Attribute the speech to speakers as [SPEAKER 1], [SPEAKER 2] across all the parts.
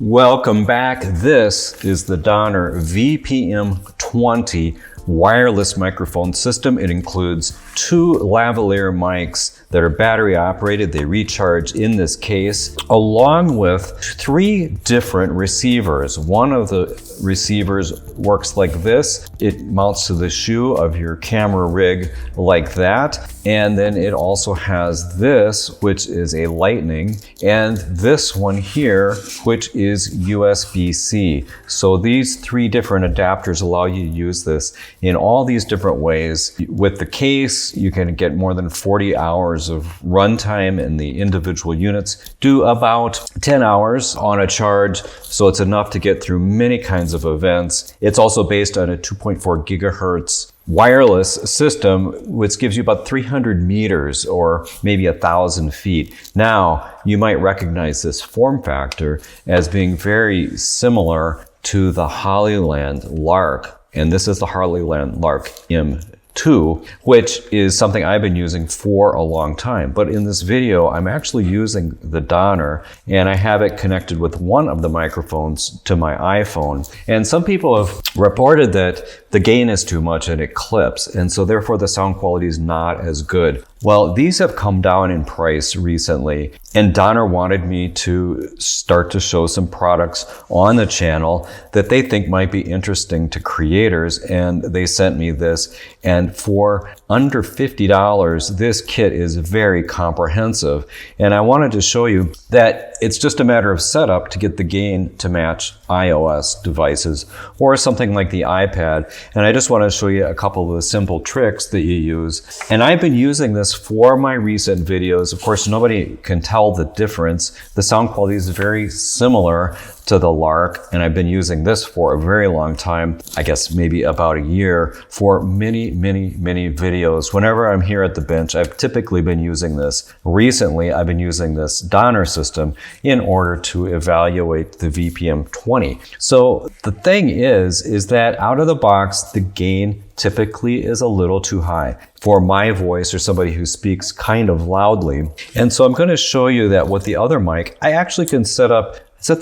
[SPEAKER 1] Welcome back. This is the Donner VPM-20 wireless microphone system. It includes two lavalier mics that are battery operated. They recharge in this case, along with three different receivers. One of the receivers works like this. It mounts to the shoe of your camera rig like that. And then it also has this, which is a Lightning, and this one here, which is USB-C. So these three different adapters allow you to use this in all these different ways. With the case, you can get more than 40 hours of runtime, and the individual units do about 10 hours on a charge. So it's enough to get through many kinds of events. It's also based on a 2.4 gigahertz wireless system, which gives you about 300 meters or maybe 1,000 feet. Now, you might recognize this form factor as being very similar to the Hollyland Lark. And this is the Hollyland Lark M2, which is something I've been using for a long time. But in this video, I'm actually using the Donner, and I have it connected with one of the microphones to my iPhone. And some people have reported that the gain is too much and it clips, and so therefore the sound quality is not as good. Well, these have come down in price recently, and Donner wanted me to start to show some products on the channel that they think might be interesting to creators, and they sent me this. And for under $50, this kit is very comprehensive. And I wanted to show you that it's just a matter of setup to get the gain to match iOS devices or something like the iPad. And I just want to show you a couple of the simple tricks that you use. And I've been using this for my recent videos. Of course, nobody can tell the difference. The sound quality is very similar to the Lark, and I've been using this for a very long time, I guess maybe about a year, for many videos. Whenever I'm here at the bench, I've typically been using this. Recently, I've been using this Donner system in order to evaluate the VPM-20. So the thing is that out of the box, the gain typically is a little too high for my voice or somebody who speaks kind of loudly. And so I'm going to show you that with the other mic, I actually can set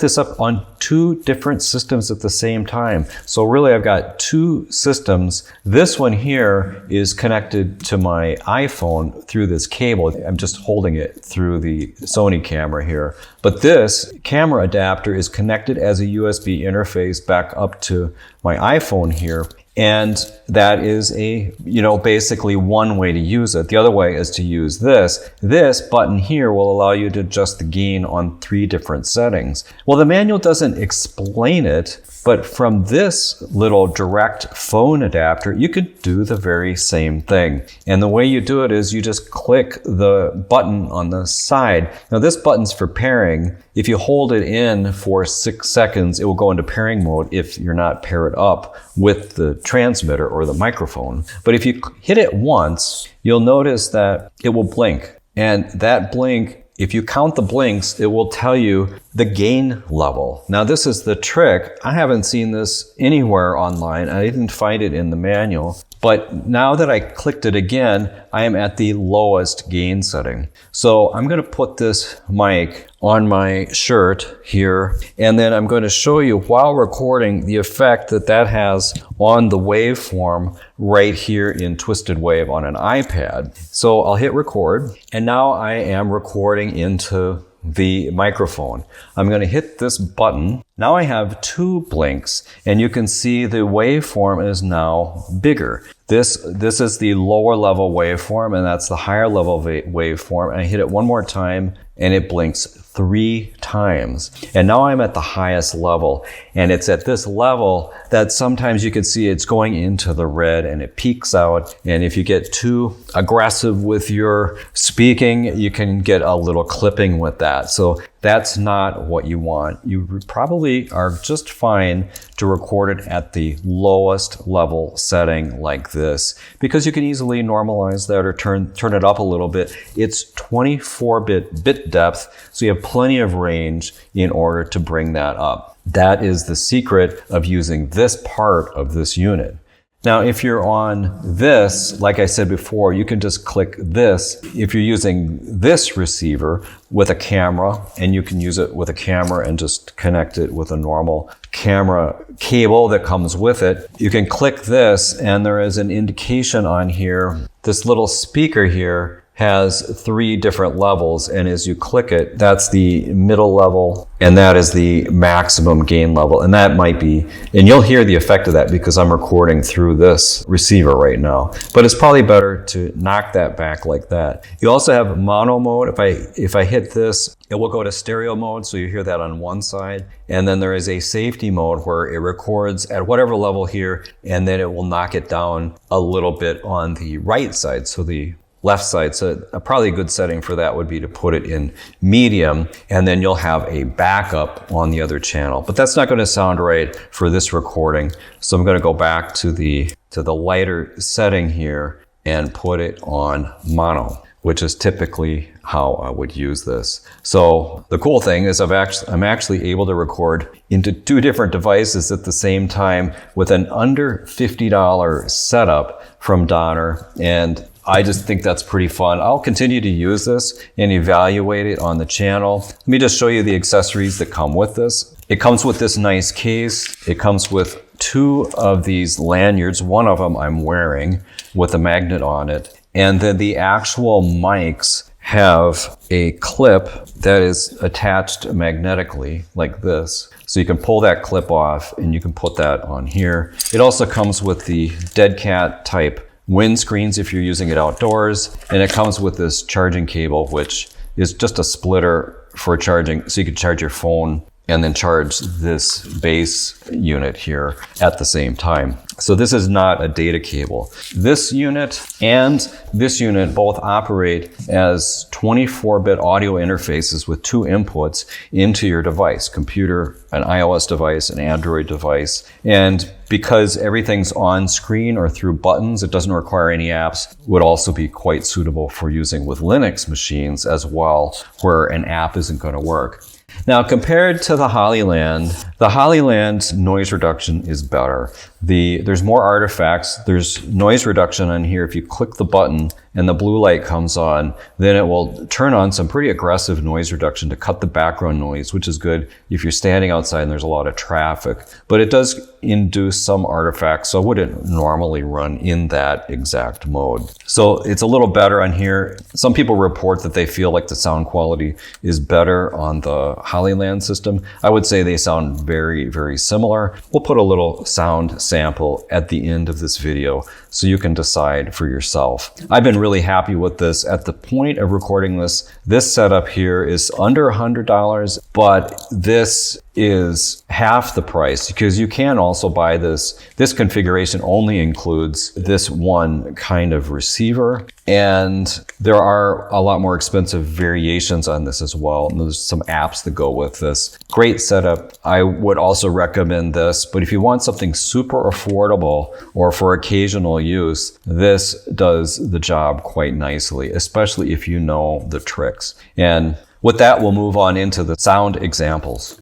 [SPEAKER 1] this up on two different systems at the same time. So really I've got two systems. This one here is connected to my iPhone through this cable. I'm just holding it through the Sony camera here. But this camera adapter is connected as a USB interface back up to my iPhone here. And that is basically one way to use it. The other way is to use this. This button here will allow you to adjust the gain on three different settings. Well, the manual doesn't explain it, but from this little direct phone adapter, you could do the very same thing. And the way you do it is you just click the button on the side. Now this button's for pairing. If you hold it in for 6 seconds, it will go into pairing mode if you're not paired up with the transmitter or the microphone. But if you hit it once, you'll notice that it will blink. And that blink, if you count the blinks, it will tell you the gain level. Now this is the trick. I haven't seen this anywhere online. I didn't find it in the manual. But now that I clicked it again, I am at the lowest gain setting. So I'm going to put this mic on my shirt here, and then I'm going to show you while recording the effect that has on the waveform right here in Twisted Wave on an iPad. So I'll hit record, and now I am recording into the microphone. I'm going to hit this button. Now I have two blinks, and you can see the waveform is now bigger. This is the lower level waveform, and that's the higher level waveform. And I hit it one more time, and it blinks 3 times. And now I'm at the highest level, and it's at this level that sometimes you can see it's going into the red and it peaks out. And if you get too aggressive with your speaking, you can get a little clipping with that. So that's not what you want. You probably are just fine to record it at the lowest level setting like this, because you can easily normalize that or turn it up a little bit. It's 24-bit depth, so you have plenty of range in order to bring that up. That is the secret of using this part of this unit. Now, if you're on this, like I said before, you can just click this. If you're using this receiver with a camera, and you can use it with a camera and just connect it with a normal camera cable that comes with it, you can click this and there is an indication on here. This little speaker here has 3 different levels, and as you click it, that's the middle level and that is the maximum gain level, and that might be, and you'll hear the effect of that because I'm recording through this receiver right now, but it's probably better to knock that back like that. You also have mono mode. If I hit this, it will go to stereo mode, so you hear that on one side, and then there is a safety mode where it records at whatever level here, and then it will knock it down a little bit on the right side, so the left side. So probably a good setting for that would be to put it in medium, and then you'll have a backup on the other channel. But that's not going to sound right for this recording. So I'm going to go back to the lighter setting here and put it on mono, which is typically how I would use this. So the cool thing is I'm actually able to record into 2 different devices at the same time with an under $50 setup from Donner, and I just think that's pretty fun. I'll continue to use this and evaluate it on the channel. Let me just show you the accessories that come with this. It comes with this nice case. It comes with 2 of these lanyards. One of them I'm wearing with a magnet on it. And then the actual mics have a clip that is attached magnetically like this. So you can pull that clip off and you can put that on here. It also comes with the dead cat type windscreens if you're using it outdoors, and it comes with this charging cable, which is just a splitter for charging, so you can charge your phone and then charge this base unit here at the same time. So this is not a data cable. This unit and this unit both operate as 24-bit audio interfaces with 2 inputs into your device, computer, an iOS device, an Android device. And because everything's on screen or through buttons, it doesn't require any apps, would also be quite suitable for using with Linux machines as well, where an app isn't going to work. Now, compared to the Hollyland's noise reduction is better. There's more artifacts. There's noise reduction on here. If you click the button and the blue light comes on, then it will turn on some pretty aggressive noise reduction to cut the background noise, which is good if you're standing outside and there's a lot of traffic. But it does induce some artifacts, so I wouldn't normally run in that exact mode. So it's a little better on here. Some people report that they feel like the sound quality is better on the Hollyland system. I would say they sound very, very similar. We'll put a little sound sample at the end of this video so you can decide for yourself. I've been really happy with this. At the point of recording this setup here is under $100, but this is half the price because you can also buy this. This configuration only includes this one kind of receiver, and there are a lot more expensive variations on this as well. And there's some apps that go with this. Great setup. I would also recommend this, but if you want something super affordable or for occasional use, this does the job quite nicely, especially if you know the tricks. And with that, we'll move on into the sound examples.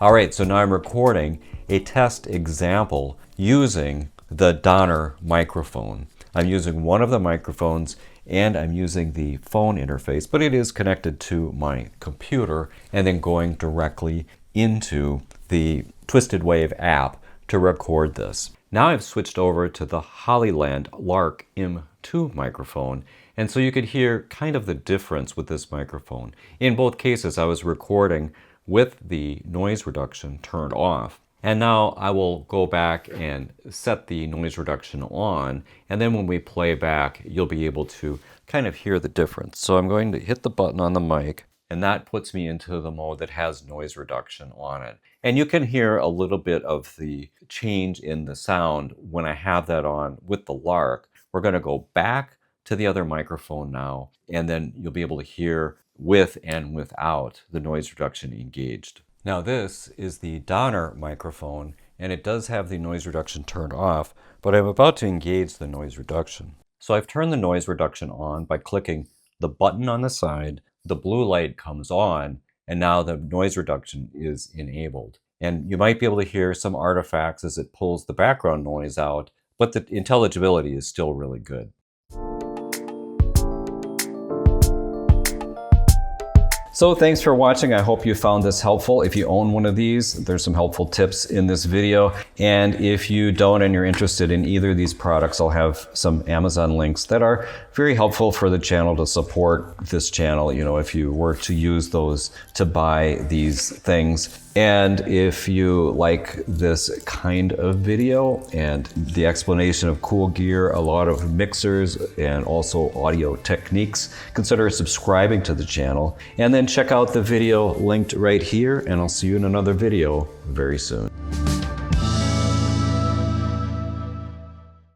[SPEAKER 1] All right, so now I'm recording a test example using the Donner microphone. I'm using one of the microphones and I'm using the phone interface, but it is connected to my computer and then going directly into the Twisted Wave app to record this. Now I've switched over to the Hollyland Lark M2 microphone, and so you could hear kind of the difference with this microphone. In both cases, I was recording with the noise reduction turned off. And now I will go back and set the noise reduction on, and then when we play back, you'll be able to kind of hear the difference. So I'm going to hit the button on the mic, and that puts me into the mode that has noise reduction on it. And you can hear a little bit of the change in the sound when I have that on with the Lark. We're going to go back to the other microphone now, and then you'll be able to hear with and without the noise reduction engaged. Now this is the Donner microphone, and it does have the noise reduction turned off, but I'm about to engage the noise reduction. So I've turned the noise reduction on by clicking the button on the side, the blue light comes on, and now the noise reduction is enabled. And you might be able to hear some artifacts as it pulls the background noise out, but the intelligibility is still really good. So thanks for watching. I hope you found this helpful. If you own one of these, there's some helpful tips in this video. And if you don't and you're interested in either of these products, I'll have some Amazon links that are very helpful for the channel to support this channel, you know, if you were to use those to buy these things. And if you like this kind of video and the explanation of cool gear, a lot of mixers, and also audio techniques, consider subscribing to the channel. And then check out the video linked right here, and I'll see you in another video very soon.